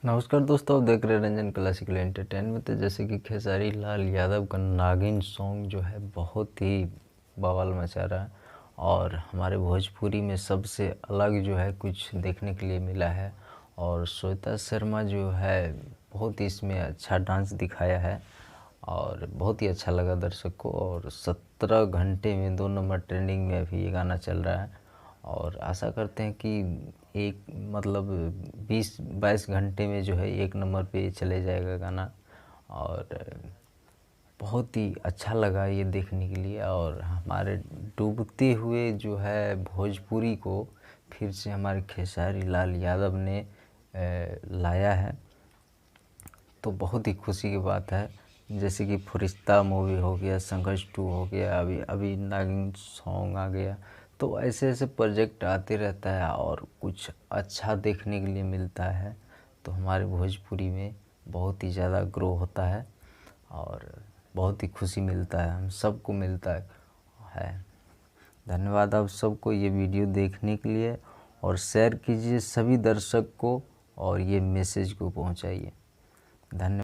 नमस्कार दोस्तों, आप देख रहे हैं रंजन क्लासिकल एंटरटेनमेंट। तो जैसे कि खेसारी लाल यादव का नागिन सॉन्ग जो है बहुत ही बवाल मचा रहा है और हमारे भोजपुरी में सबसे अलग जो है कुछ देखने के लिए मिला है। और श्वेता शर्मा जो है बहुत ही इसमें अच्छा डांस दिखाया है और बहुत ही अच्छा लगा दर्शक को। और 17 घंटे में 2 नंबर ट्रेंडिंग में अभी ये गाना चल रहा है और आशा करते हैं कि एक मतलब 20-22 घंटे में जो है 1 नंबर पे चले जाएगा गाना। और बहुत ही अच्छा लगा ये देखने के लिए। और हमारे डूबते हुए जो है भोजपुरी को फिर से हमारे खेसारी लाल यादव ने लाया है, तो बहुत ही खुशी की बात है। जैसे कि फरिश्ता मूवी हो गया, संघर्ष 2 हो गया, अभी अभी नागिन सॉन्ग आ गया। तो ऐसे ऐसे प्रोजेक्ट आते रहता है और कुछ अच्छा देखने के लिए मिलता है, तो हमारे भोजपुरी में बहुत ही ज़्यादा ग्रो होता है और बहुत ही खुशी मिलता है, हम सबको मिलता है। धन्यवाद आप सबको ये वीडियो देखने के लिए, और शेयर कीजिए सभी दर्शक को और ये मैसेज को पहुंचाइए। धन्यवाद।